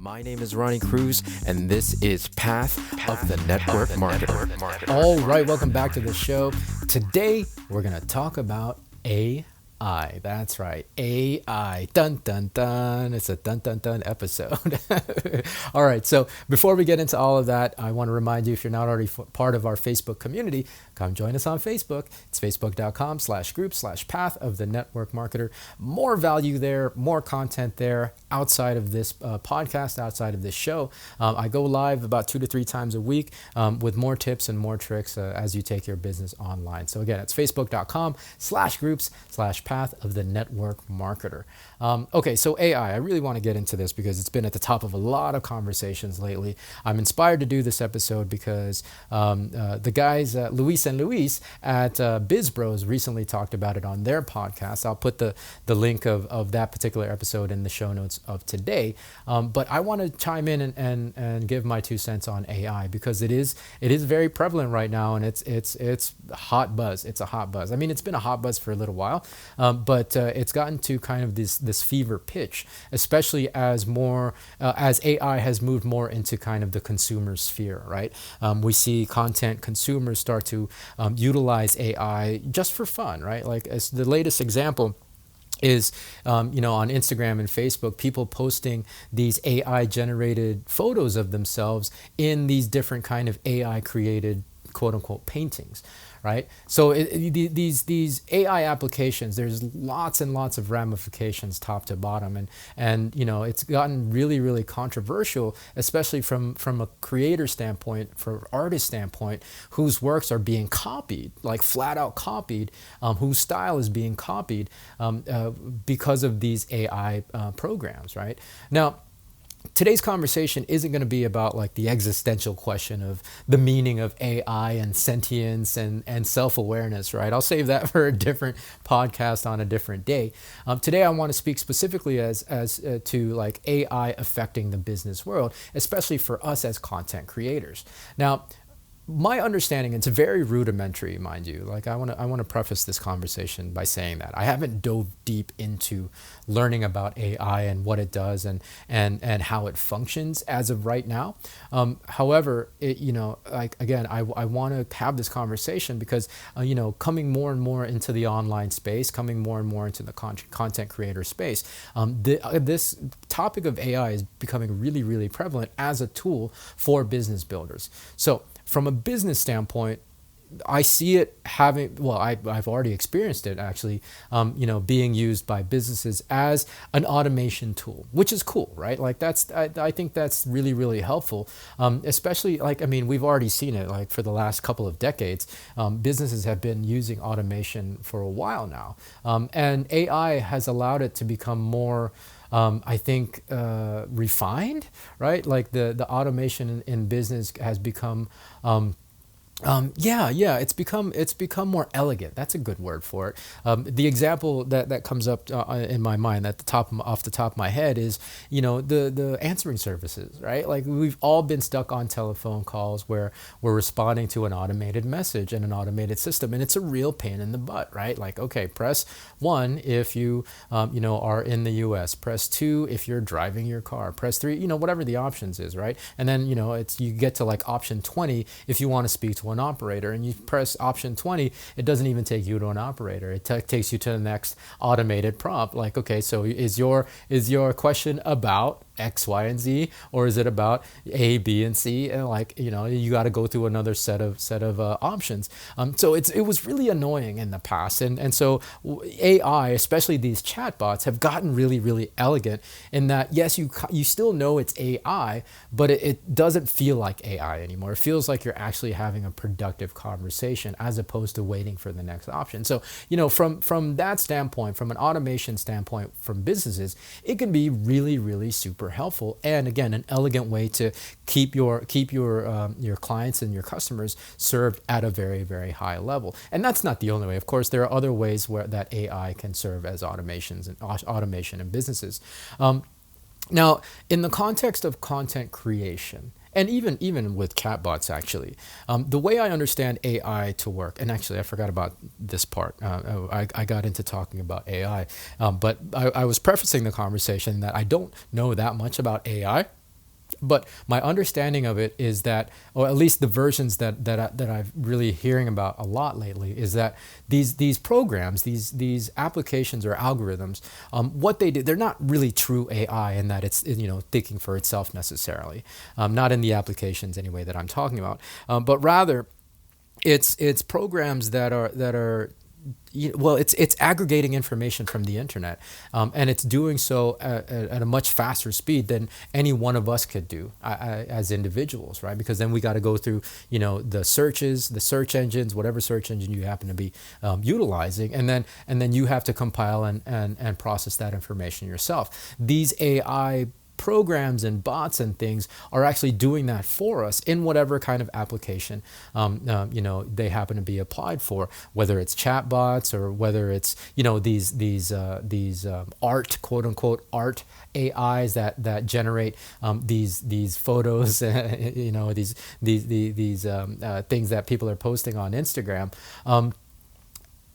My name is Ronnie Cruz, and this is Path of the Network Marketer. All right, welcome back to the show. Today, we're going to talk about AI. That's right, AI. Dun, dun, dun. It's a dun, dun, dun episode. All right, so before we get into all of that, I want to remind you, if you're not already part of our Facebook community, come join us on Facebook. It's facebook.com/group/path of the network marketer. More value there, more content there outside of this podcast, outside of this show. I go live about 2 to 3 times a week with more tips and more tricks as you take your business online. So again, it's facebook.com/groups/path of the network marketer. Okay, so AI, I really want to get into this because it's been at the top of a lot of conversations lately. I'm inspired to do this episode because the guys, Luis and Luis at BizBros recently talked about it on their podcast. I'll put the link of that particular episode in the show notes of today. But I want to chime in and give my 2 cents on AI because it is very prevalent right now, and it's hot buzz. It's a hot buzz. I mean, it's been a hot buzz for a little while, but it's gotten to kind of this fever pitch, especially as AI has moved more into kind of the consumer sphere, right? We see content consumers start to utilize AI just for fun, right? Like, as the latest example is, on Instagram and Facebook, people posting these AI generated photos of themselves in these different kind of AI created quote unquote paintings, right? So these AI applications, there's lots and lots of ramifications top to bottom, and it's gotten really, really controversial, especially from a creator standpoint, from an artist standpoint, whose works are being copied, like flat out copied, whose style is being copied because of these AI programs, right? Now, today's conversation isn't going to be about like the existential question of the meaning of AI and sentience and self-awareness, right? I'll save that for a different podcast on a different day. Today, I want to speak specifically as to like AI affecting the business world, especially for us as content creators. Now, my understanding, it's very rudimentary, mind you. Like, I want to preface this conversation by saying that I haven't dove deep into learning about AI and what it does and how it functions as of right now. However, I want to have this conversation because coming more and more into the online space, coming more and more into the content creator space, this topic of AI is becoming really, really prevalent as a tool for business builders. So, from a business standpoint, I see it I've already experienced it actually, being used by businesses as an automation tool, which is cool, right? Like I think that's really, really helpful, especially we've already seen it like for the last couple of decades. Businesses have been using automation for a while now, and AI has allowed it to become more refined, right? Like the automation in business has become, it's become more elegant. That's a good word for it. The example that comes up in my mind off the top of my head is, the answering services, right? Like, we've all been stuck on telephone calls where we're responding to an automated message and an automated system, and it's a real pain in the butt, right? Like, okay, press 1 if you are in the US, press 2 if you're driving your car, press 3, whatever the options is, right? And then, you get to like option 20 if you want to speak to an operator, and you press option 20, it doesn't even take you to an operator. It takes you to the next automated prompt. Like, okay, so is your question about X, Y, and Z, or is it about A, B, and C? And you got to go through another set of options. So it was really annoying in the past, and so AI, especially these chatbots, have gotten really, really elegant in that, yes, you still know it's AI, but it doesn't feel like AI anymore. It feels like you're actually having a productive conversation as opposed to waiting for the next option. So from that standpoint, from an automation standpoint, from businesses, it can be really, really super helpful, and again, an elegant way to keep your clients and your customers served at a very, very high level. And that's not the only way. Of course, there are other ways where that AI can serve as automation in businesses. Now, in the context of content creation, and even with chatbots, actually, the way I understand AI to work, and actually I forgot about this part. I got into talking about AI, but I was prefacing the conversation that I don't know that much about AI. But my understanding of it is that, or at least the versions that I've really hearing about a lot lately, is that these programs, these applications or algorithms, what they do, they're not really true AI in that it's thinking for itself necessarily, not in the applications anyway that I'm talking about, but rather it's programs that are well, it's aggregating information from the internet, and it's doing so at a much faster speed than any one of us could do as individuals, right? Because then we got to go through, the searches, the search engines, whatever search engine you happen to be utilizing, and then you have to compile and process that information yourself. These AI programs and bots and things are actually doing that for us in whatever kind of application they happen to be applied for, whether it's chat bots or whether it's these art, quote unquote art AIs that generate these photos these things that people are posting on Instagram.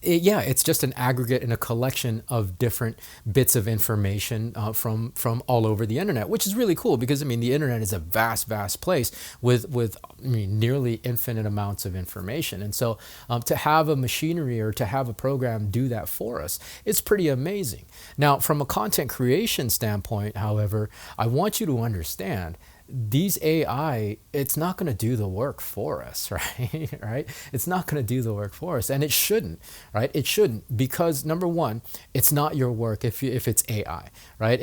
It's just an aggregate and a collection of different bits of information from all over the internet, which is really cool because the internet is a vast place with nearly infinite amounts of information, and so to have a machinery or to have a program do that for us, it's pretty amazing. Now, from a content creation standpoint, however, I want you to understand these AI, it's not going to do the work for us, right? Right? It's not going to do the work for us, and it shouldn't, right? It shouldn't, because number one, it's not your work if it's AI, right?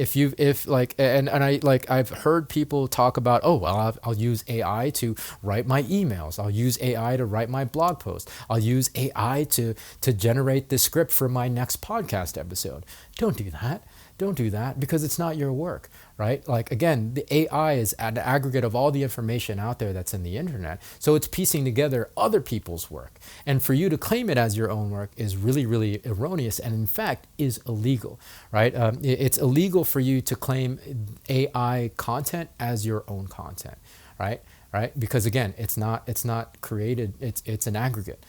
I've heard people talk about, oh well, I'll use AI to write my emails. I'll use AI to write my blog post. I'll use AI to generate the script for my next podcast episode. Don't do that. Don't do that, because it's not your work, right? Like, again, the AI is an aggregate of all the information out there that's in the internet. So it's piecing together other people's work. And for you to claim it as your own work is really, really erroneous, and in fact is illegal, right? It's illegal for you to claim AI content as your own content, right? Right? Because again, it's not created, it's an aggregate.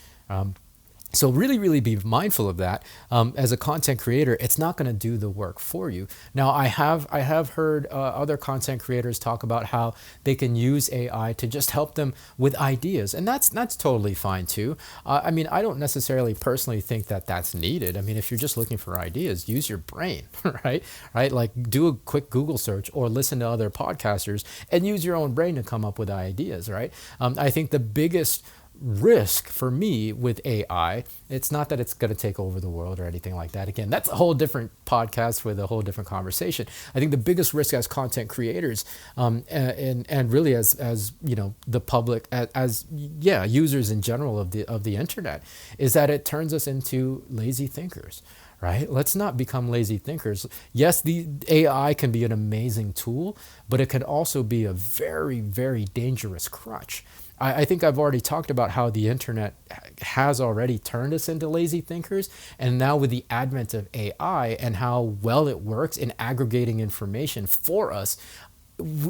So really, really be mindful of that. As a content creator, it's not going to do the work for you. Now, I have heard other content creators talk about how they can use AI to just help them with ideas, and that's totally fine too. I don't necessarily personally think that that's needed. If you're just looking for ideas, use your brain, right? Right? Like, do a quick Google search or listen to other podcasters and use your own brain to come up with ideas, right? I think the biggest risk for me with AI, it's not that it's going to take over the world or anything like that. Again, that's a whole different podcast with a whole different conversation. I think the biggest risk as content creators, and really as the public, as users in general of the internet, is that it turns us into lazy thinkers. Right? Let's not become lazy thinkers. Yes, the AI can be an amazing tool, but it can also be a very, very dangerous crutch. I think I've already talked about how the internet has already turned us into lazy thinkers, and now with the advent of AI and how well it works in aggregating information for us,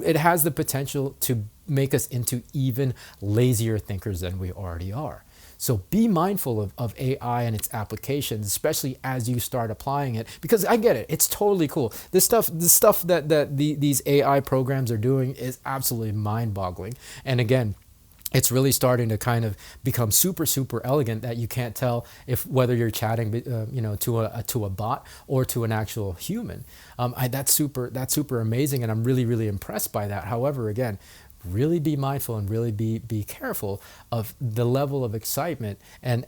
it has the potential to make us into even lazier thinkers than we already are. So be mindful of AI and its applications, especially as you start applying it, because I get it. It's totally cool. The stuff that these AI programs are doing is absolutely mind-boggling. And again, it's really starting to kind of become super, super elegant that you can't tell whether you're chatting, to a bot or to an actual human. That's super amazing, and I'm really, really impressed by that. However, again, really be mindful and really be careful of the level of excitement and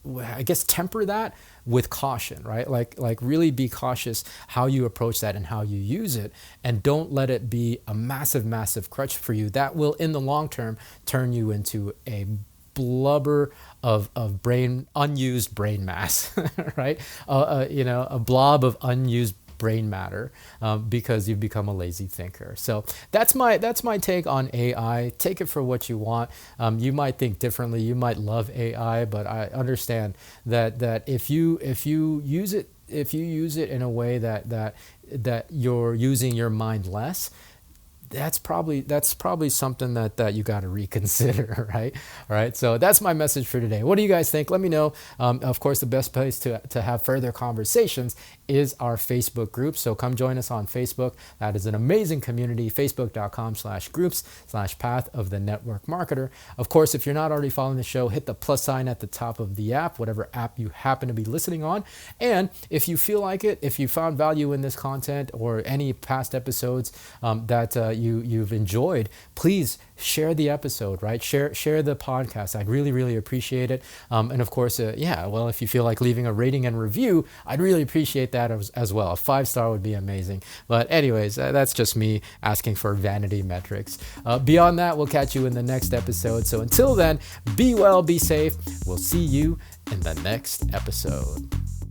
I guess temper that with caution, right? Like really be cautious how you approach that and how you use it, and don't let it be a massive, massive crutch for you that will in the long term turn you into a blubber of unused brain mass, right? A blob of unused brain matter, because you've become a lazy thinker. So that's my take on AI. Take it for what you want. You might think differently. You might love AI, but I understand that if you use it in a way that you're using your mind less, that's probably something that you got to reconsider, right? All right. So that's my message for today. What do you guys think? Let me know. Of course, the best place to have further conversations is our Facebook group. So come join us on Facebook. That is an amazing community. Facebook.com/groups/path of the network marketer. Of course, if you're not already following the show, hit the plus sign at the top of the app, whatever app you happen to be listening on. And if you feel like it, if you found value in this content or any past episodes that you've enjoyed, please share the episode, right? Share the podcast. I'd really appreciate it. And of course, well, if you feel like leaving a rating and review, I'd really appreciate that as well. A 5-star would be amazing. But anyways, that's just me asking for vanity metrics. Beyond that, we'll catch you in the next episode. So until then, be well, be safe. We'll see you in the next episode.